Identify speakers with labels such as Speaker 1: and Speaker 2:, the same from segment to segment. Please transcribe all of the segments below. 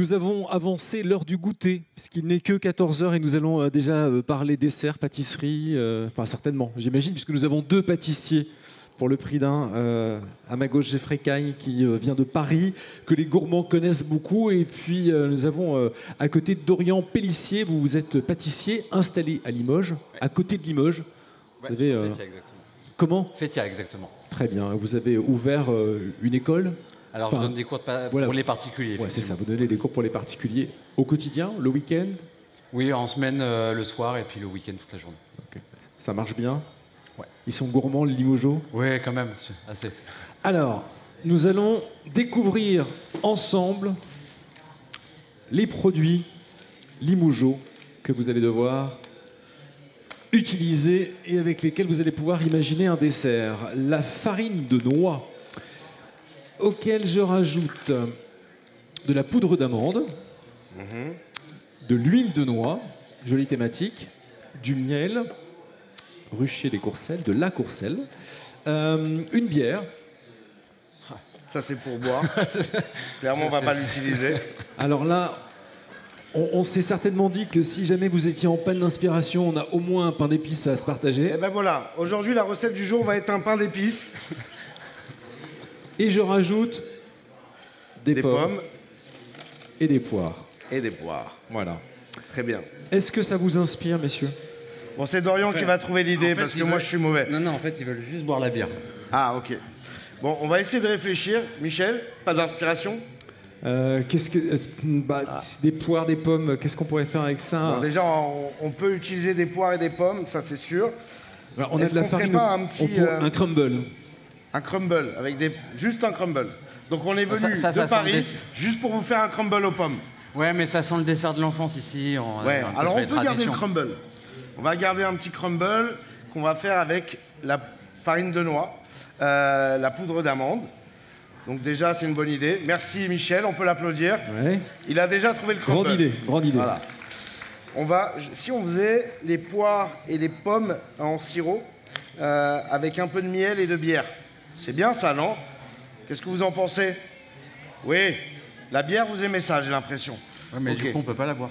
Speaker 1: Nous avons avancé l'heure du goûter, puisqu'il n'est que 14 heures et nous allons déjà parler dessert, pâtisserie, enfin certainement, j'imagine, puisque nous avons deux pâtissiers pour le prix d'un. À ma gauche, Geoffrey Cagne, qui vient de Paris, que les gourmands connaissent beaucoup. Et puis nous avons à côté Dorian Pellissier, vous êtes pâtissier installé à Limoges, à côté de Limoges. Vous
Speaker 2: Ouais,
Speaker 1: avez,
Speaker 2: Fétia, exactement.
Speaker 1: comment?
Speaker 2: Fétia, exactement.
Speaker 1: Très bien, vous avez ouvert une école.
Speaker 2: Alors,
Speaker 1: Enfin,
Speaker 2: je donne des cours
Speaker 1: voilà.
Speaker 2: pour les particuliers.
Speaker 1: Ouais, c'est ça,
Speaker 2: effectivement.
Speaker 1: vous donnez les cours pour les particuliers au quotidien, le week-end.
Speaker 2: Oui, en semaine, le soir, et puis le week-end, toute la journée.
Speaker 1: Ok. Ça marche bien.
Speaker 2: Ouais.
Speaker 1: Ils sont gourmands, les Limogeaux.
Speaker 2: Oui, quand même, assez.
Speaker 1: Alors, nous allons découvrir ensemble les produits Limogeaux que vous allez devoir utiliser et avec lesquels vous allez pouvoir imaginer un dessert. La farine de noix, auquel je rajoute de la poudre d'amande, de l'huile de noix, jolie thématique, du miel, rucher des courcelles, de la courcelle, une bière.
Speaker 3: Ça, c'est pour boire. Clairement, on va pas l'utiliser.
Speaker 1: Alors là, on s'est certainement dit que si jamais vous étiez en panne d'inspiration, on a au moins un pain d'épices à se partager.
Speaker 3: Et ben voilà, aujourd'hui, la recette du jour va être un pain d'épices,
Speaker 1: Et je rajoute des
Speaker 3: des
Speaker 1: pommes
Speaker 3: pommes
Speaker 1: et des poires.
Speaker 3: et des poires.
Speaker 1: Voilà.
Speaker 3: Très bien.
Speaker 1: Est-ce que ça vous inspire, messieurs?
Speaker 3: Bon, c'est Dorian qui va trouver l'idée
Speaker 2: En fait,
Speaker 3: parce que
Speaker 2: ils
Speaker 3: moi,
Speaker 2: veulent-
Speaker 3: je suis mauvais.
Speaker 2: Non, en fait, ils veulent juste boire la bière.
Speaker 3: Ah, ok. Bon, on va essayer de réfléchir. Michel, pas d'inspiration?
Speaker 1: Qu'est-ce que des poires, des pommes, qu'est-ce qu'on pourrait faire avec ça?
Speaker 3: Bon, déjà, on peut utiliser des poires et des pommes, ça c'est sûr.
Speaker 1: Alors, on a
Speaker 3: est-ce
Speaker 1: de la
Speaker 3: qu'on ferait
Speaker 1: farine,
Speaker 3: pas un petit,
Speaker 1: un crumble.
Speaker 3: Un crumble, avec juste un crumble. Donc on est venu
Speaker 2: Ça
Speaker 3: de
Speaker 2: sent le
Speaker 3: Paris
Speaker 2: dessert.
Speaker 3: juste pour vous faire un crumble aux pommes.
Speaker 2: Ouais, mais ça sent le dessert de l'enfance ici.
Speaker 3: Ouais, alors on peut garder le
Speaker 2: tradition.
Speaker 3: crumble. On va garder un petit crumble qu'on va faire avec la farine de noix, la poudre d'amande. Donc déjà, c'est une bonne idée. Merci Michel, on peut l'applaudir.
Speaker 1: Ouais.
Speaker 3: Il a déjà trouvé le crumble.
Speaker 1: Grande idée, grande idée.
Speaker 3: Voilà. Si on faisait les poires et les pommes en sirop avec un peu de miel et de bière, c'est bien ça, non? Qu'est-ce que vous en pensez? Oui, la bière, vous aimez ça, j'ai l'impression.
Speaker 2: Ouais, mais
Speaker 3: Ok.
Speaker 2: du coup, on peut pas la boire.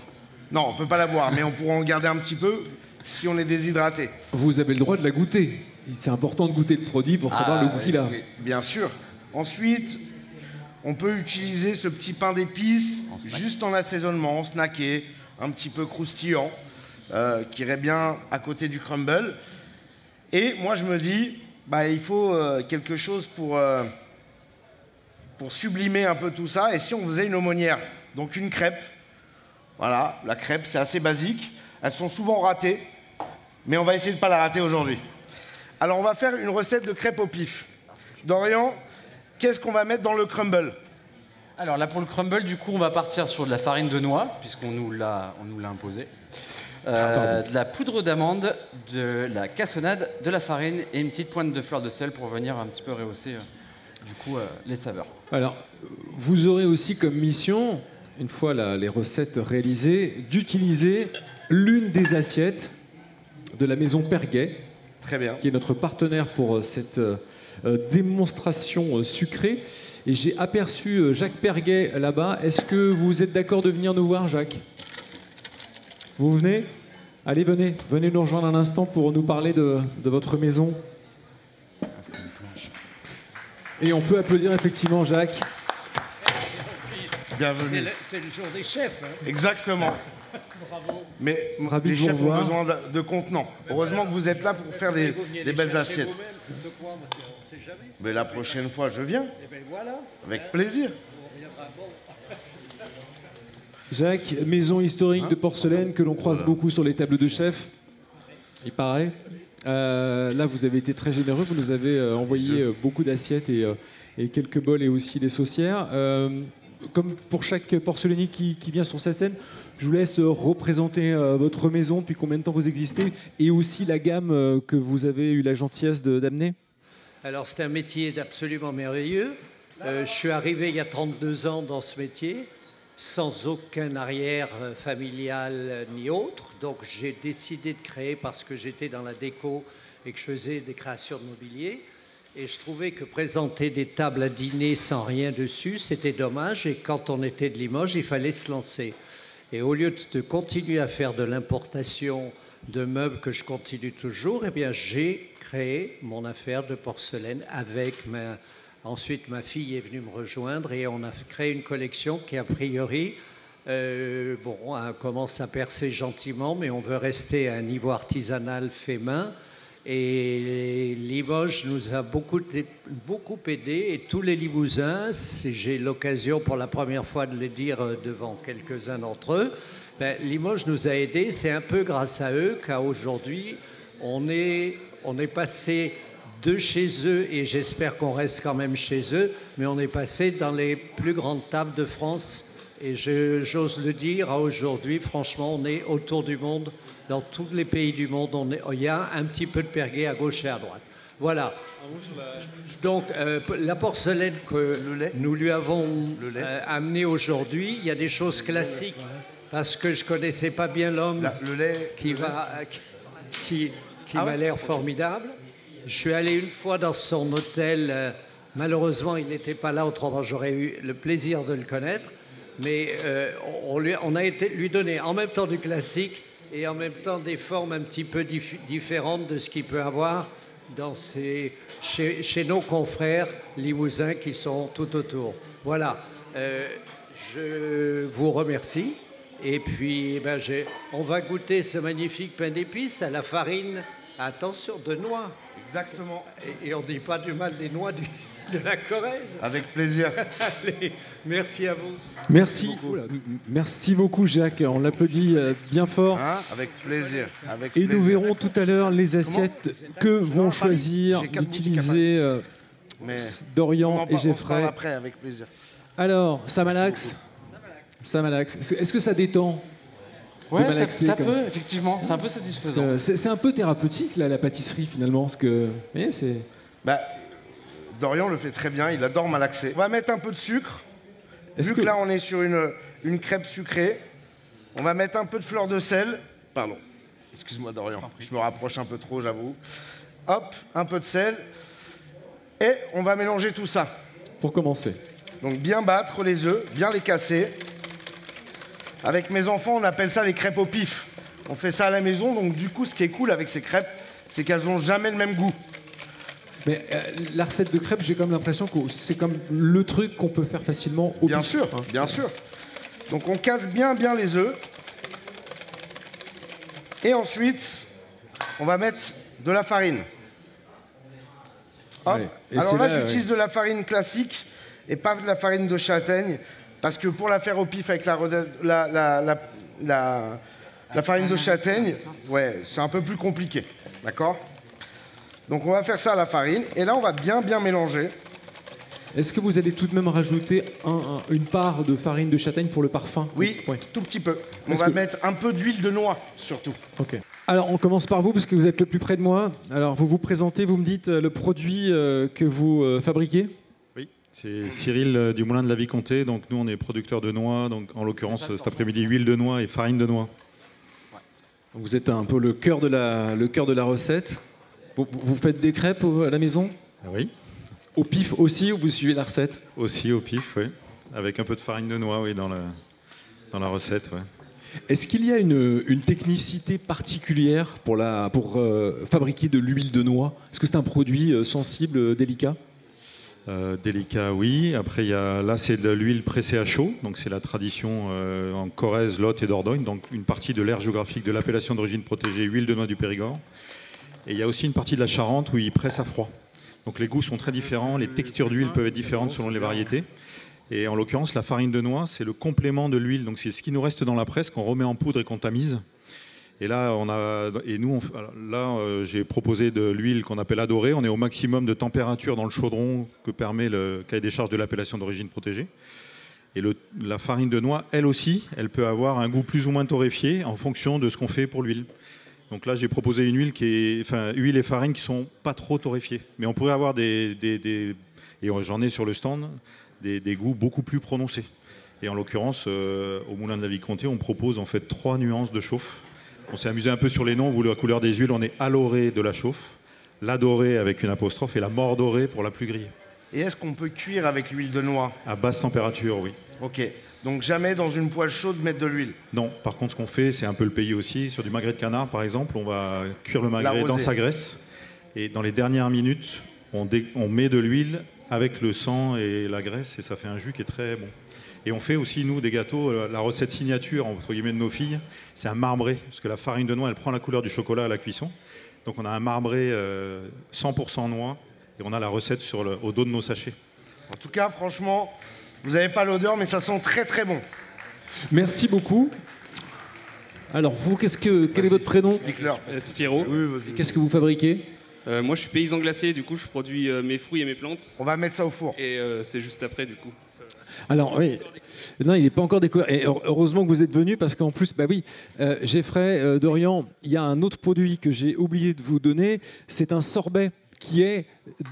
Speaker 3: Non, on peut pas la boire, mais on pourra en garder un petit peu si on est déshydraté.
Speaker 1: Vous avez le droit de la goûter. C'est important de goûter le produit pour savoir le goût qu'il a.
Speaker 2: oui.
Speaker 3: Bien sûr. Ensuite, on peut utiliser ce petit pain d'épices
Speaker 2: En snack.
Speaker 3: juste en assaisonnement, snacké, un petit peu croustillant, qui irait bien à côté du crumble. Et moi, je me dis, bah, il faut quelque chose pour sublimer un peu tout ça. Et si on faisait une aumônière, donc une crêpe. Voilà, la crêpe, c'est assez basique. Elles sont souvent ratées, mais on va essayer de ne pas la rater aujourd'hui. Alors, on va faire une recette de crêpe au pif. Dorian, qu'est-ce qu'on va mettre dans le crumble?
Speaker 2: Alors là, pour le crumble, du coup, on va partir sur de la farine de noix, puisqu'on nous l'a imposé. De la poudre d'amande, de la cassonade, de la farine et une petite pointe de fleur de sel pour venir un petit peu rehausser les saveurs.
Speaker 1: Alors, vous aurez aussi comme mission, une fois les recettes réalisées, d'utiliser l'une des assiettes de la maison Perguet,
Speaker 3: Très bien.
Speaker 1: qui est notre partenaire pour cette démonstration sucrée. Et j'ai aperçu Jacques Perguet là-bas. Est-ce que vous êtes d'accord de venir nous voir, Jacques? Vous venez? Allez, venez. Venez nous rejoindre un instant pour nous parler de votre maison. Et on peut applaudir effectivement Jacques.
Speaker 3: Bienvenue.
Speaker 4: C'est le jour des chefs. Hein.
Speaker 3: Exactement. Mais
Speaker 1: Ravi
Speaker 3: les
Speaker 1: de vous
Speaker 3: chefs ont
Speaker 1: revoir.
Speaker 3: besoin de contenants. Heureusement que vous êtes là pour faire des belles assiettes.
Speaker 4: N'importe quoi, parce qu'on ne sait jamais.
Speaker 3: Mais la prochaine fois, je viens.
Speaker 4: Et bien voilà.
Speaker 3: Avec plaisir.
Speaker 1: Jacques, maison historique de porcelaine que l'on croise beaucoup sur les tables de chef, il paraît. Là, vous avez été très généreux, vous nous avez envoyé beaucoup d'assiettes et quelques bols et aussi des saucières. Comme pour chaque porcelainier qui vient sur cette scène, je vous laisse représenter votre maison, puis combien de temps vous existez, et aussi la gamme que vous avez eu la gentillesse d'amener.
Speaker 4: Alors c'est un métier absolument merveilleux. Je suis arrivé il y a 32 ans dans ce métier, sans aucun arrière familial ni autre. Donc j'ai décidé de créer parce que j'étais dans la déco et que je faisais des créations de mobilier. Et je trouvais que présenter des tables à dîner sans rien dessus, c'était dommage. Et quand on était de Limoges, il fallait se lancer. Et au lieu de continuer à faire de l'importation de meubles que je continue toujours, eh bien, j'ai créé mon affaire de porcelaine avec Ensuite, ma fille est venue me rejoindre et on a créé une collection qui, a priori, commence à percer gentiment, mais on veut rester à un niveau artisanal fait main. Et Limoges nous a beaucoup aidé, et tous les Limousins, j'ai l'occasion pour la première fois de le dire devant quelques-uns d'entre eux, Limoges nous a aidés, c'est un peu grâce à eux qu'aujourd'hui on est passé de chez eux, et j'espère qu'on reste quand même chez eux, mais on est passé dans les plus grandes tables de France, et j'ose le dire, aujourd'hui, franchement, on est autour du monde. Dans tous les pays du monde, il y a un petit peu de Perguet à gauche et à droite. Voilà. Donc, la porcelaine que nous lui avons amenée aujourd'hui, il y a des choses classiques, parce que je ne connaissais pas bien l'homme qui m'a l'air formidable. Je suis allé une fois dans son hôtel. Malheureusement, il n'était pas là, autrement j'aurais eu le plaisir de le connaître. Mais on a été lui donner en même temps du classique et en même temps des formes un petit peu différentes de ce qu'il peut avoir chez nos confrères limousins qui sont tout autour. Voilà, je vous remercie. Et puis, on va goûter ce magnifique pain d'épices à la farine, attention, de noix.
Speaker 3: Exactement.
Speaker 4: Et on ne dit pas du mal des noix de la Corrèze.
Speaker 3: Avec plaisir.
Speaker 4: Allez, merci à vous.
Speaker 1: Merci beaucoup, Jacques. On l'applaudit bien fort.
Speaker 3: Avec plaisir.
Speaker 1: Et nous verrons tout à l'heure les assiettes que vont choisir d'utiliser Dorian et Geoffrey.
Speaker 3: Après, avec plaisir.
Speaker 1: Alors, Samalax, est-ce que ça détend?
Speaker 2: Ouais, ça peut, effectivement. C'est un peu satisfaisant.
Speaker 1: C'est un peu thérapeutique, là, la pâtisserie, finalement. Parce que, vous voyez, c'est...
Speaker 3: Dorian le fait très bien, il adore malaxer. On va mettre un peu de sucre. Vu que là, on est sur une crêpe sucrée, on va mettre un peu de fleur de sel. Pardon. Excuse-moi, Dorian. Je me rapproche un peu trop, j'avoue. Hop, un peu de sel. Et on va mélanger tout ça.
Speaker 1: Pour commencer.
Speaker 3: Donc, bien battre les œufs, bien les casser. Avec mes enfants, on appelle ça les crêpes au pif. On fait ça à la maison, donc du coup, ce qui est cool avec ces crêpes, c'est qu'elles n'ont jamais le même goût.
Speaker 1: Mais la recette de crêpes, j'ai comme l'impression que c'est comme le truc qu'on peut faire facilement au pif.
Speaker 3: Bien sûr, bien sûr. Donc on casse bien les œufs. Et ensuite, on va mettre de la farine. Hop. Alors là, j'utilise de la farine classique et pas de la farine de châtaigne. Parce que pour la faire au pif avec la farine de châtaigne, c'est un peu plus compliqué. D'accord ? Donc on va faire ça à la farine. Et là, on va bien mélanger.
Speaker 1: Est-ce que vous allez tout de même rajouter une part de farine de châtaigne pour le parfum?
Speaker 3: Oui, tout petit peu. On va mettre un peu d'huile de noix, surtout.
Speaker 1: Ok. Alors, on commence par vous, parce que vous êtes le plus près de moi. Alors, vous vous présentez, vous me dites le produit que vous fabriquez?
Speaker 5: Oui, c'est Cyril du Moulin de la Vicomté. Donc, nous, on est producteur de noix. Donc, en l'occurrence, cet après-midi, huile de noix et farine de noix.
Speaker 1: Vous êtes un peu le cœur de la recette. Vous faites des crêpes à la maison?
Speaker 5: Oui.
Speaker 1: Au pif aussi, ou vous suivez la recette?
Speaker 5: Aussi au pif, oui. Avec un peu de farine de noix, oui, dans la recette, oui.
Speaker 1: Est-ce qu'il y a une technicité particulière pour fabriquer de l'huile de noix? Est-ce que c'est un produit sensible, délicat?
Speaker 5: Délicat, oui. Après, là, c'est de l'huile pressée à chaud. Donc, c'est la tradition en Corrèze, Lot et Dordogne. Donc, une partie de l'aire géographique de l'appellation d'origine protégée, huile de noix du Périgord. Et il y a aussi une partie de la Charente où ils pressent à froid. Donc les goûts sont très différents, les textures d'huile peuvent être différentes selon les variétés. Et en l'occurrence, la farine de noix, c'est le complément de l'huile. Donc c'est ce qui nous reste dans la presse, qu'on remet en poudre et qu'on tamise. Et là, j'ai proposé de l'huile qu'on appelle adorée. On est au maximum de température dans le chaudron que permet le cahier des charges de l'appellation d'origine protégée. Et la farine de noix, elle aussi, elle peut avoir un goût plus ou moins torréfié en fonction de ce qu'on fait pour l'huile. Donc là, j'ai proposé une huile huile et farine qui sont pas trop torréfiées. Mais on pourrait avoir et j'en ai sur le stand, des goûts beaucoup plus prononcés. Et en l'occurrence, au Moulin de la Vicomté, on propose en fait 3 nuances de chauffe. On s'est amusé un peu sur les noms. On voulait la couleur des huiles. On est Alloré de la chauffe, la dorée avec une apostrophe et la mordorée pour la plus grillée.
Speaker 3: Et est-ce qu'on peut cuire avec l'huile de noix?
Speaker 5: À basse température, oui.
Speaker 3: Ok. Donc jamais dans une poêle chaude mettre de l'huile.
Speaker 5: Non, par contre, ce qu'on fait, c'est un peu le pays aussi. Sur du magret de canard, par exemple, on va cuire le magret
Speaker 3: L'arroser.
Speaker 5: dans sa graisse. Et dans les dernières minutes, on met de l'huile avec le sang et la graisse et ça fait un jus qui est très bon. Et on fait aussi, nous, des gâteaux. La recette signature, entre guillemets, de nos filles, c'est un marbré. Parce que la farine de noix, elle prend la couleur du chocolat à la cuisson. Donc on a un marbré 100% noix et on a la recette au dos de nos sachets.
Speaker 3: En tout cas, franchement, vous n'avez pas l'odeur, mais ça sent très très bon.
Speaker 1: Merci beaucoup. Alors vous, quel est votre prénom?
Speaker 3: Explique-leur.
Speaker 6: C'est Pierrot.
Speaker 3: Oui, vas-y.
Speaker 1: Qu'est-ce que vous fabriquez?
Speaker 6: Moi, je suis paysan glacier, du coup, je produis mes fruits et mes plantes.
Speaker 3: On va mettre ça au four.
Speaker 6: Et c'est juste après, du coup.
Speaker 1: Alors oui, non, il n'est pas encore découvert. Et heureusement que vous êtes venu parce qu'en plus, bah oui, Geoffrey, Dorian, il y a un autre produit que j'ai oublié de vous donner. C'est un sorbet qui est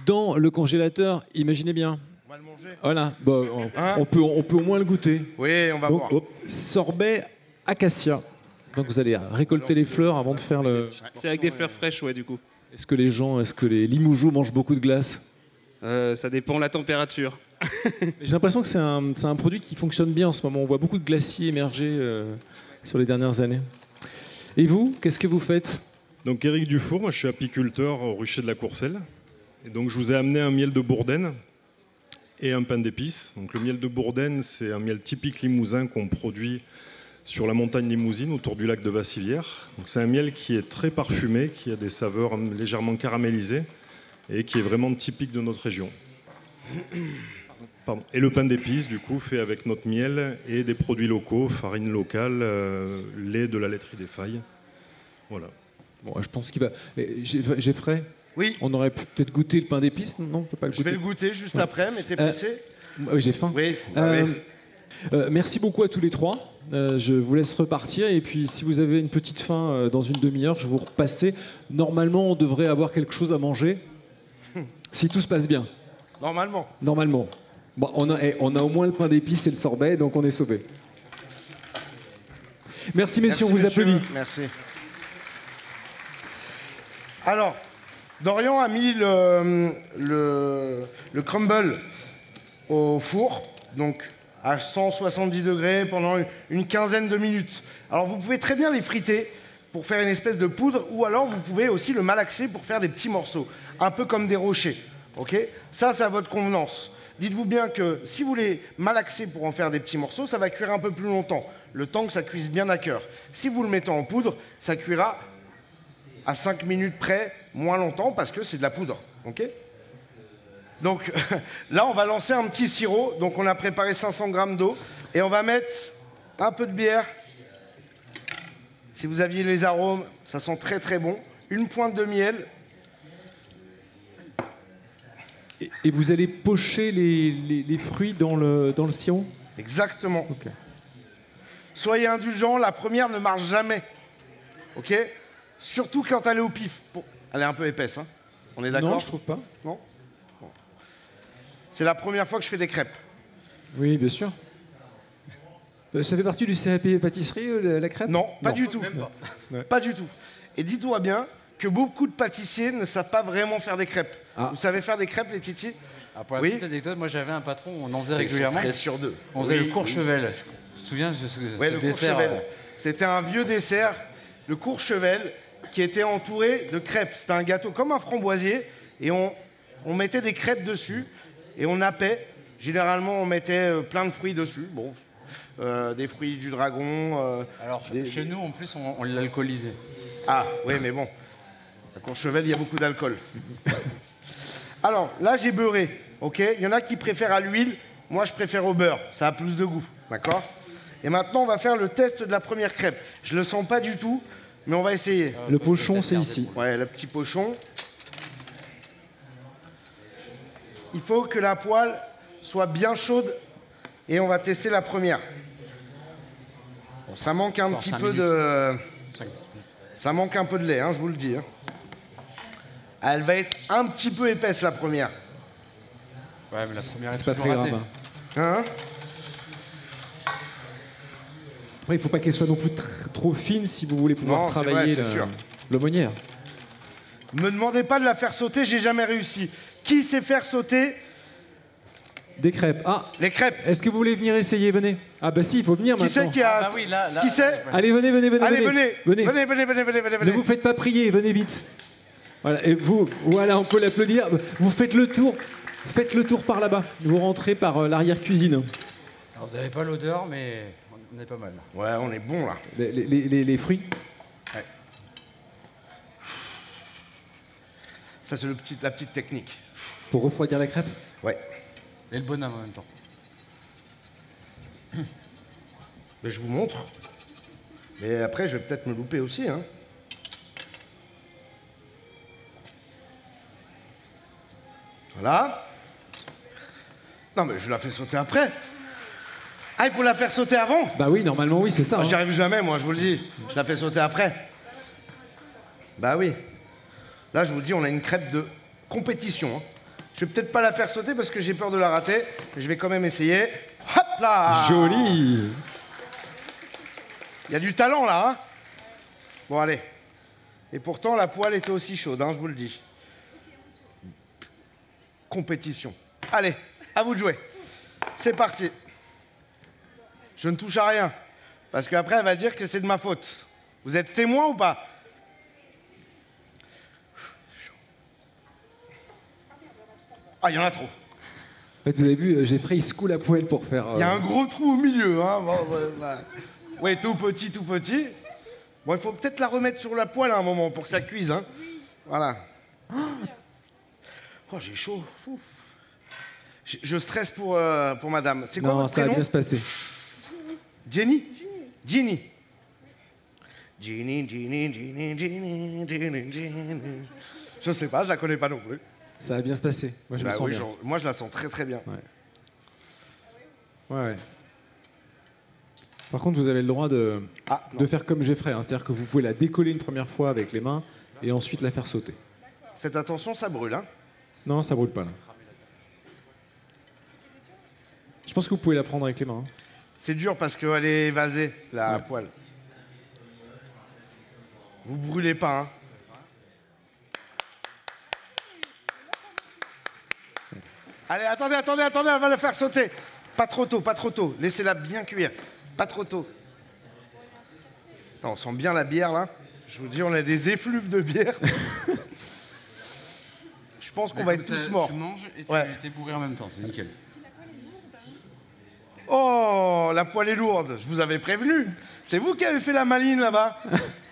Speaker 1: dans le congélateur. Imaginez bien.
Speaker 3: On va le manger.
Speaker 1: Voilà, bon,
Speaker 3: Hein
Speaker 1: on peut au moins le goûter.
Speaker 3: Oui, on va
Speaker 1: Donc,
Speaker 3: voir.
Speaker 1: hop, sorbet acacia. Donc vous allez récolter les fleurs avant de faire le.
Speaker 6: C'est avec des fleurs fraîches, ouais, du coup.
Speaker 1: Est-ce que les Limoujous mangent beaucoup de glace?
Speaker 6: Ça dépend de la température.
Speaker 1: J'ai l'impression que c'est un produit qui fonctionne bien en ce moment. On voit beaucoup de glaciers émerger sur les dernières années. Et vous, qu'est-ce que vous faites?
Speaker 7: Donc Éric Dufour, moi je suis apiculteur au rucher de la Courcelle. Et donc je vous ai amené un miel de Bourdaine et un pain d'épices. Donc le miel de Bourdaine, c'est un miel typique limousin qu'on produit sur la montagne limousine autour du lac de Vassivière. Donc c'est un miel qui est très parfumé, qui a des saveurs légèrement caramélisées et qui est vraiment typique de notre région. Pardon. Et le pain d'épices, du coup, fait avec notre miel et des produits locaux, farine locale, lait de la laiterie des Failles. Voilà.
Speaker 1: Bon, je pense qu'il va. Geoffrey,
Speaker 3: Oui,
Speaker 1: on aurait peut-être goûté le pain d'épices. Non, on peut pas le
Speaker 3: je vais
Speaker 1: goûter.
Speaker 3: le goûter juste
Speaker 1: Ouais.
Speaker 3: après, mais t'es pressé?
Speaker 1: Oui, j'ai faim.
Speaker 3: Oui.
Speaker 1: Merci beaucoup à tous les trois. Je vous laisse repartir et puis si vous avez une petite faim dans une demi-heure, je vais vous repasser. Normalement, on devrait avoir quelque chose à manger si tout se passe bien.
Speaker 3: Normalement.
Speaker 1: Normalement. Bon, on a au moins le pain d'épices et le sorbet, donc on est sauvés. Merci messieurs, on vous
Speaker 3: messieurs.
Speaker 1: applaudit.
Speaker 3: Merci. Alors, Dorian a mis le crumble au four, donc à 170 degrés pendant une quinzaine de minutes. Alors vous pouvez très bien les friter pour faire une espèce de poudre, ou alors vous pouvez aussi le malaxer pour faire des petits morceaux, un peu comme des rochers. Ok ? Ça, c'est à votre convenance. Dites-vous bien que si vous les malaxez pour en faire des petits morceaux, ça va cuire un peu plus longtemps, le temps que ça cuise bien à cœur. Si vous le mettez en poudre, ça cuira à 5 minutes près, moins longtemps, parce que c'est de la poudre. Ok ? Donc là, on va lancer un petit sirop. Donc on a préparé 500 g d'eau et on va mettre un peu de bière. Si vous aviez les arômes, ça sent très très bon. Une pointe de miel.
Speaker 1: Et vous allez pocher les fruits dans le sirop?
Speaker 3: Exactement.
Speaker 1: Ok.
Speaker 3: Soyez indulgents, la première ne marche jamais. Ok ? Surtout quand elle est au pif. Bon, elle est un peu épaisse, hein. On est d'accord?
Speaker 1: Non, je trouve pas.
Speaker 3: Non. Bon. C'est la première fois que je fais des crêpes.
Speaker 1: Oui, bien sûr. Ça fait partie du CAP pâtisserie, la crêpe?
Speaker 3: Non, pas
Speaker 1: Non.
Speaker 3: du tout. Pas du tout. Et dis-toi bien que beaucoup de pâtissiers ne savent pas vraiment faire des crêpes.
Speaker 1: Ah.
Speaker 3: Vous savez faire des crêpes, les titis?
Speaker 2: Ah, pour la
Speaker 3: Oui.
Speaker 2: petite anecdote, moi j'avais un patron, on en faisait
Speaker 3: Ils sont
Speaker 2: régulièrement.
Speaker 3: 13 sur 2.
Speaker 2: On faisait
Speaker 3: Oui,
Speaker 2: le Courchevel. Tu te souviens de ce
Speaker 3: Ouais, le
Speaker 2: dessert
Speaker 3: Courchevel. C'était un vieux dessert, le Courchevel, qui était entouré de crêpes. C'était un gâteau comme un framboisier, et on mettait des crêpes dessus, et on nappait. Généralement, on mettait plein de fruits dessus. Bon, des fruits du dragon.
Speaker 2: Alors chez nous, en plus, on l'alcoolisait.
Speaker 3: Ah, oui, mais bon. À Courchevel, il y a beaucoup d'alcool. Alors, là, j'ai beurré, ok? Il y en a qui préfèrent à l'huile. Moi, je préfère au beurre. Ça a plus de goût, d'accord? Et maintenant, on va faire le test de la première crêpe. Je le sens pas du tout, mais on va essayer.
Speaker 1: Le pochon, c'est ici.
Speaker 3: Ouais, le petit pochon. Il faut que la poêle soit bien chaude et on va tester la première. Bon, ça manque un petit peu de... Ça manque un peu de lait, hein, je vous le dis. Hein. Elle va être un petit peu épaisse, la première.
Speaker 2: Ouais, mais la première
Speaker 1: C'est
Speaker 2: est
Speaker 1: pas
Speaker 2: toujours
Speaker 1: très
Speaker 2: ratée.
Speaker 1: grave.
Speaker 3: Hein?
Speaker 1: Après, il faut pas qu'elle soit non plus trop fine si vous voulez pouvoir
Speaker 3: Non, c'est
Speaker 1: travailler
Speaker 3: vrai, c'est sûr.
Speaker 1: l'aumônière.
Speaker 3: Me demandez pas de la faire sauter, j'ai jamais réussi. Qui sait faire sauter
Speaker 1: Des crêpes. Ah,
Speaker 3: les crêpes?
Speaker 1: est-ce que vous voulez venir essayer? Venez. Ah bah si, il faut venir
Speaker 3: Qui
Speaker 1: maintenant.
Speaker 3: c'est qui a...
Speaker 2: Ah bah oui, là,
Speaker 3: Qui c'est?
Speaker 1: Allez, venez, venez, venez.
Speaker 3: Allez,
Speaker 1: venez.
Speaker 3: venez. Venez.
Speaker 1: Ne vous faites pas prier, venez vite. Voilà, et vous, voilà, on peut l'applaudir. Vous faites le tour. Faites le tour par là-bas. Vous rentrez par l'arrière-cuisine.
Speaker 2: Alors, vous n'avez pas l'odeur, mais on est pas mal.
Speaker 3: Ouais, on est bon là.
Speaker 1: Les fruits.
Speaker 3: Ouais. Ça, c'est la petite technique.
Speaker 1: Pour refroidir la crêpe.
Speaker 3: Ouais.
Speaker 2: Et le bonhomme en même temps.
Speaker 3: Mais je vous montre. Mais après, je vais peut-être me louper aussi. Hein. Voilà. Non, mais je la fais sauter après. Ah, il faut la faire sauter avant?
Speaker 1: Bah oui, normalement oui, c'est ça.
Speaker 3: J'y arrive jamais, moi, je vous le dis. Je la fais sauter après. Bah oui. Là, je vous dis, on a une crêpe de compétition. Hein. Je vais peut-être pas la faire sauter parce que j'ai peur de la rater. Mais je vais quand même essayer. Hop là!
Speaker 1: Joli.
Speaker 3: Il y a du talent, là. Hein. Bon, allez. Et pourtant, la poêle était aussi chaude, hein, je vous le dis. Compétition. Allez, à vous de jouer. C'est parti. Je ne touche à rien. Parce qu'après, elle va dire que c'est de ma faute. Vous êtes témoin ou pas? Ah, il y en a trop.
Speaker 1: En fait, vous avez vu, Jeffrey, il secoue la poêle pour faire...
Speaker 3: Il y a un gros trou au milieu. Hein. Bon, ouais, tout petit, tout petit. Bon, il faut peut-être la remettre sur la poêle à un moment pour que ça cuise. Hein. Voilà. Oh, j'ai chaud. Ouf. Je stresse pour madame. C'est quoi
Speaker 1: Non,
Speaker 3: votre
Speaker 1: ça va
Speaker 3: prénom?
Speaker 1: bien se passer.
Speaker 3: Jenny? Ginny. Je sais pas, je la connais pas non plus.
Speaker 1: Ça va bien se passer. Moi, je me sens
Speaker 3: oui,
Speaker 1: bien.
Speaker 3: moi, je la sens très très bien.
Speaker 1: Ouais. Par contre, vous avez le droit de faire comme Jeffrey. Hein. C'est-à-dire que vous pouvez la décoller une première fois avec les mains et ensuite la faire sauter.
Speaker 3: Faites attention, ça brûle. Hein.
Speaker 1: Non, ça brûle pas là. Je pense que vous pouvez la prendre avec les mains. Hein.
Speaker 3: C'est dur parce qu'elle est évasée, la poêle. Vous brûlez pas, hein. Allez, attendez, elle va la faire sauter. Pas trop tôt. Laissez-la bien cuire. Pas trop tôt. Non, on sent bien la bière, là. Je vous dis, on a des effluves de bière. Je pense qu'on va être tous morts.
Speaker 2: Tu manges et tu t'es bourré en même temps, c'est nickel.
Speaker 3: Oh, la poêle est lourde. Je vous avais prévenu. C'est vous qui avez fait la maline, là-bas.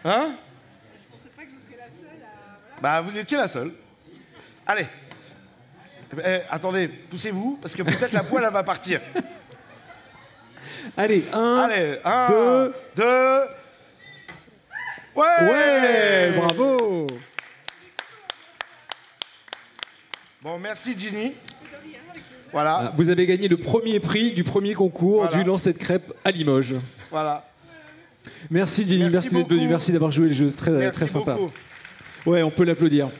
Speaker 3: Hein? Je pensais pas que je serais la seule à... Bah, vous étiez la seule. Allez. Attendez, poussez-vous, parce que peut-être la poêle, elle va partir.
Speaker 1: Allez, un,
Speaker 3: deux...
Speaker 1: Ouais, bravo.
Speaker 3: Bon, merci, Ginny. Voilà.
Speaker 1: Vous avez gagné le premier prix du premier concours du Lancer de crêpes à Limoges.
Speaker 3: Voilà.
Speaker 1: Merci, Ginny, merci d'être venu, merci d'avoir joué le jeu, c'est très sympa.
Speaker 3: Beaucoup.
Speaker 1: Ouais, on peut l'applaudir.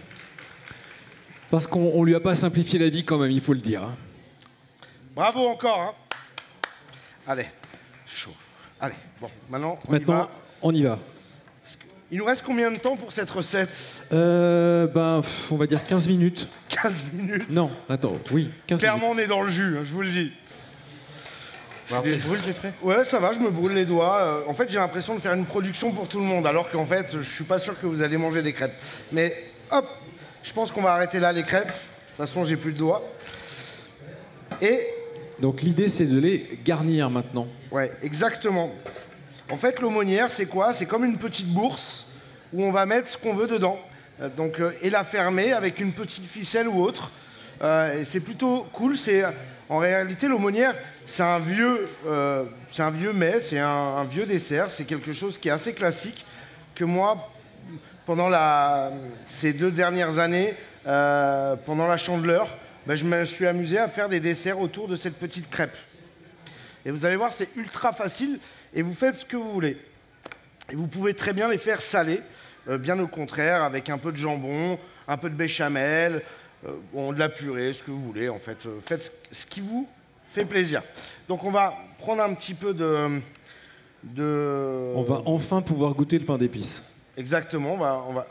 Speaker 1: Parce qu'on lui a pas simplifié la vie quand même, il faut le dire. Hein.
Speaker 3: Bravo encore. Hein. Allez, chaud. Allez, bon, maintenant,
Speaker 1: on y va.
Speaker 3: Il nous reste combien de temps pour cette recette?
Speaker 1: On va dire 15 minutes.
Speaker 3: 15 minutes?
Speaker 1: Non, attends, oui, 15
Speaker 3: Clairement,
Speaker 1: minutes.
Speaker 3: on est dans le jus, hein, je vous le dis.
Speaker 2: Alors, tu te brûles, Jeffrey?
Speaker 3: Ouais, ça va, je me brûle les doigts. En fait, j'ai l'impression de faire une production pour tout le monde, alors qu'en fait, je suis pas sûr que vous allez manger des crêpes. Mais hop, je pense qu'on va arrêter là les crêpes. De toute façon, j'ai plus de doigts. Et...
Speaker 1: Donc l'idée, c'est de les garnir maintenant.
Speaker 3: Ouais, exactement. En fait, l'aumônière, c'est quoi? C'est comme une petite bourse où on va mettre ce qu'on veut dedans. Et la fermer avec une petite ficelle ou autre. Et c'est plutôt cool. En réalité, l'aumônière, c'est un vieux mets, c'est un vieux dessert. C'est quelque chose qui est assez classique que moi, pendant ces 2 dernières années, pendant la Chandeleur, je me suis amusé à faire des desserts autour de cette petite crêpe. Et vous allez voir, c'est ultra facile et vous faites ce que vous voulez. Et vous pouvez très bien les faire salés, bien au contraire, avec un peu de jambon, un peu de béchamel, de la purée, ce que vous voulez en fait. Faites ce qui vous fait plaisir. Donc on va prendre un petit peu de...
Speaker 1: On va enfin pouvoir goûter le pain d'épices.
Speaker 3: Exactement, on va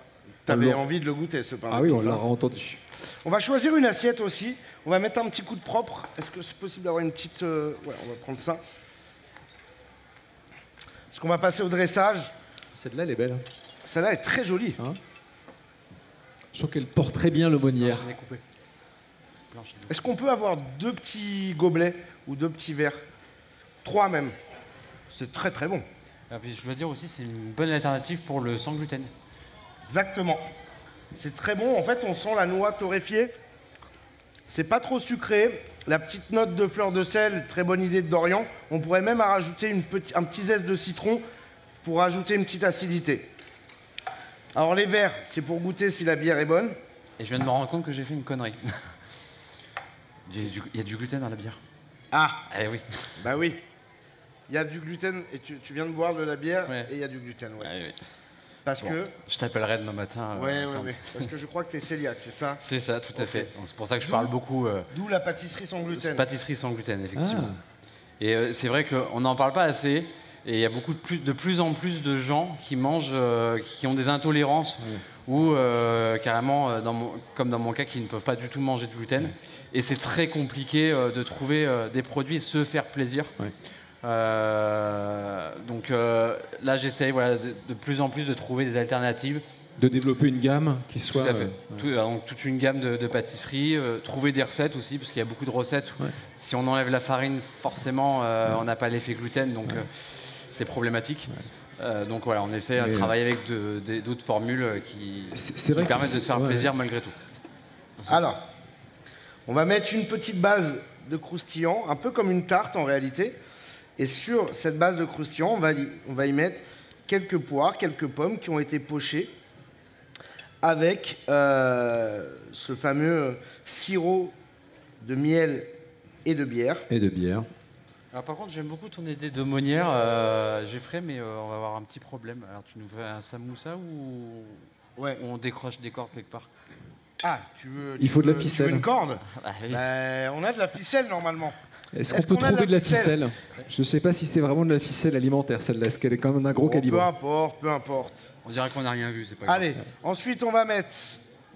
Speaker 3: T'avais envie de le goûter, ce pain d'épices.
Speaker 1: Ah oui, on l'aura entendu.
Speaker 3: On va choisir une assiette aussi. On va mettre un petit coup de propre. Est-ce que c'est possible d'avoir une petite... Ouais, on va prendre ça. Est-ce qu'on va passer au dressage?
Speaker 1: Celle-là, elle est belle.
Speaker 3: Celle-là est très jolie.
Speaker 1: Hein, je trouve qu'elle porte très bien l'aumônière.
Speaker 2: J'en ai coupé. Blanche.
Speaker 3: Est-ce qu'on peut avoir 2 petits gobelets ou 2 petits verres? 3 même. C'est très très bon.
Speaker 2: Ah, puis je dois dire aussi, c'est une bonne alternative pour le sans gluten.
Speaker 3: Exactement. C'est très bon. En fait, on sent la noix torréfiée. C'est pas trop sucré. La petite note de fleur de sel, très bonne idée de Dorian. On pourrait même rajouter un petit zeste de citron pour rajouter une petite acidité. Alors les verres, c'est pour goûter si la bière est bonne.
Speaker 2: Et je viens de me rendre compte que j'ai fait une connerie. Il y a du gluten dans la bière.
Speaker 3: Ah,
Speaker 2: Eh oui.
Speaker 3: bah oui. Il y a du gluten et tu viens de boire de la bière
Speaker 2: Ouais.
Speaker 3: et il y a du gluten, ouais.
Speaker 2: Ah oui.
Speaker 3: Parce
Speaker 2: Bon,
Speaker 3: que...
Speaker 2: je t'appellerai demain matin.
Speaker 3: Ouais,
Speaker 2: quand-
Speaker 3: Parce que je crois que t'es cœliaque, c'est ça?
Speaker 2: C'est ça, tout à
Speaker 3: Ok.
Speaker 2: fait. Donc, c'est pour ça que je parle beaucoup.
Speaker 3: D'où la pâtisserie sans gluten.
Speaker 2: Pâtisserie sans gluten, effectivement.
Speaker 1: Ah.
Speaker 2: Et c'est vrai qu'on n'en parle pas assez. Et il y a de plus en plus de gens qui mangent, qui ont des intolérances ou carrément, comme dans mon cas, qui ne peuvent pas du tout manger de gluten. Et c'est très compliqué de trouver des produits et se faire plaisir.
Speaker 1: Ouais.
Speaker 2: Donc là, j'essaye de plus en plus de trouver des alternatives.
Speaker 1: De développer une gamme qui soit...
Speaker 2: Tout à fait. Donc, toute une gamme de pâtisseries, trouver des recettes aussi, parce qu'il y a beaucoup de recettes.
Speaker 1: Ouais.
Speaker 2: Si on enlève la farine, forcément, on n'a pas l'effet gluten, donc c'est problématique. Donc voilà, on essaie de travailler avec d'autres formules qui
Speaker 1: vrai que
Speaker 2: permettent de se faire
Speaker 1: ouais.
Speaker 2: plaisir malgré tout.
Speaker 3: Alors, on va mettre une petite base de croustillant, un peu comme une tarte en réalité. Et sur cette base de croustillant, on va y mettre quelques poires, quelques pommes qui ont été pochées avec ce fameux sirop de miel et de bière.
Speaker 1: Et de bière.
Speaker 2: Alors, par contre, j'aime beaucoup ton idée d'aumônière, Geoffrey, mais on va avoir un petit problème. Alors, tu nous fais un samoussa ou
Speaker 3: Ouais.
Speaker 2: on décroche des cordes quelque part?
Speaker 3: Ah, tu veux...
Speaker 1: Il faut de la
Speaker 3: tu veux
Speaker 1: ficelle.
Speaker 3: une corde?
Speaker 2: Ah, oui.
Speaker 3: Ben, on a de la ficelle normalement.
Speaker 1: Est-ce
Speaker 3: Est-ce
Speaker 1: qu'on peut
Speaker 3: qu'on a de
Speaker 1: trouver de
Speaker 3: la
Speaker 1: la ficelle? Je ne sais pas si c'est vraiment de la ficelle alimentaire, celle-là. Est-ce qu'elle est quand même d'un gros
Speaker 3: Bon,
Speaker 1: calibre?
Speaker 3: peu importe, peu importe.
Speaker 2: On dirait qu'on n'a rien vu, c'est pas grave.
Speaker 3: Allez, ensuite on va mettre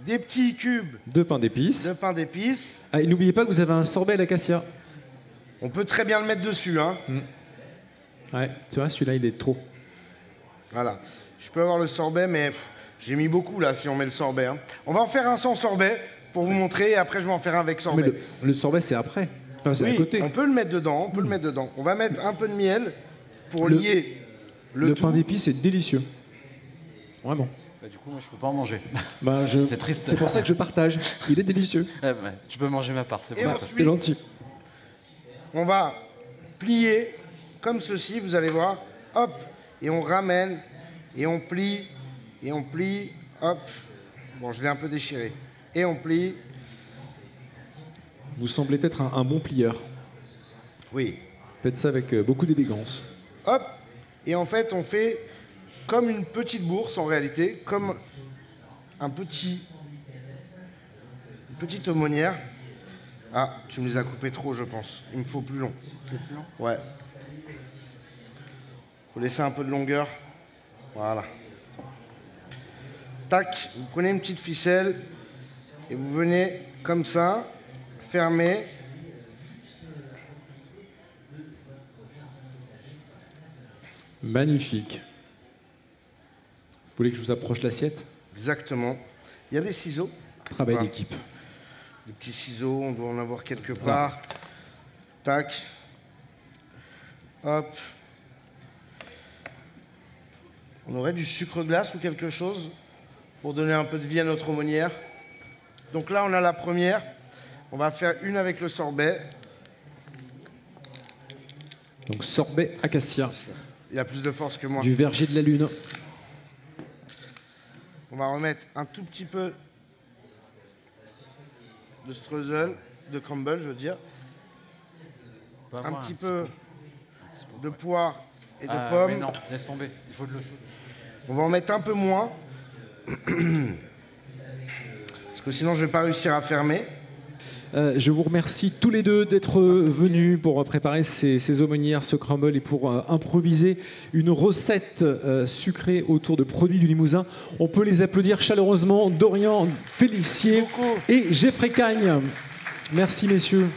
Speaker 3: des petits cubes
Speaker 1: 2 pains d'épices.
Speaker 3: de pain d'épices.
Speaker 1: Ah, et n'oubliez pas que vous avez un sorbet à l'acacia.
Speaker 3: On peut très bien le mettre dessus, hein.
Speaker 1: Ouais, tu vois, celui-là, il est trop.
Speaker 3: Voilà. Je peux avoir le sorbet, mais j'ai mis beaucoup là si on met le sorbet, hein. On va en faire un sans sorbet pour vous montrer et après je vais en faire un avec
Speaker 1: Mais
Speaker 3: sorbet.
Speaker 1: le sorbet, c'est après. Enfin, c'est
Speaker 3: Oui,
Speaker 1: à côté.
Speaker 3: on peut le mettre dedans, on peut le mettre dedans. On va mettre un peu de miel pour
Speaker 1: Le-
Speaker 3: lier
Speaker 1: Le
Speaker 3: tout.
Speaker 1: pain d'épices est délicieux. Vraiment.
Speaker 2: Bah, du coup, moi, je peux pas en manger.
Speaker 1: Bah,
Speaker 2: C'est triste.
Speaker 1: C'est pour ça que je partage. Il est délicieux.
Speaker 2: Ouais, tu peux manger ma part, c'est
Speaker 3: Et
Speaker 2: bon.
Speaker 3: ensuite,
Speaker 1: T'es gentil.
Speaker 3: on va plier comme ceci, vous allez voir. Hop, et on ramène, et on plie, hop. Bon, je l'ai un peu déchiré. Et on plie.
Speaker 1: Vous semblez être un bon plieur.
Speaker 3: Oui.
Speaker 1: Faites ça avec beaucoup d'élégance.
Speaker 3: Hop. Et en fait, on fait comme une petite bourse en réalité, comme une petite aumônière. Ah, tu me les as coupés trop, je pense. Il me faut plus long. Ouais. Faut laisser un peu de longueur. Voilà. Tac, vous prenez une petite ficelle et vous venez comme ça, fermer.
Speaker 1: Magnifique. Vous voulez que je vous approche l'assiette?
Speaker 3: Exactement. Il y a des ciseaux.
Speaker 1: Travail
Speaker 3: Voilà.
Speaker 1: d'équipe.
Speaker 3: Des petits ciseaux, on doit en avoir quelque part. Tac. Hop. On aurait du sucre glace ou quelque chose pour donner un peu de vie à notre aumônière. Donc là, on a la première. On va faire une avec le sorbet.
Speaker 1: Donc sorbet acacia,
Speaker 3: Il a plus de force que moi.
Speaker 1: du verger de la lune.
Speaker 3: On va remettre un tout petit peu de streusel, de crumble, je veux dire.
Speaker 2: On peut
Speaker 3: Un
Speaker 2: avoir
Speaker 3: petit peu de poire et de
Speaker 2: Mais
Speaker 3: pommes.
Speaker 2: non, laisse tomber, il faut de l'eau chaude.
Speaker 3: On va en mettre un peu moins. Parce que sinon, je vais pas réussir à fermer.
Speaker 1: Je vous remercie tous les deux d'être venus pour préparer ces aumônières, ce crumble et pour improviser une recette sucrée autour de produits du Limousin. On peut les applaudir chaleureusement. Dorian Félissier et Geoffrey Cagne. Merci messieurs.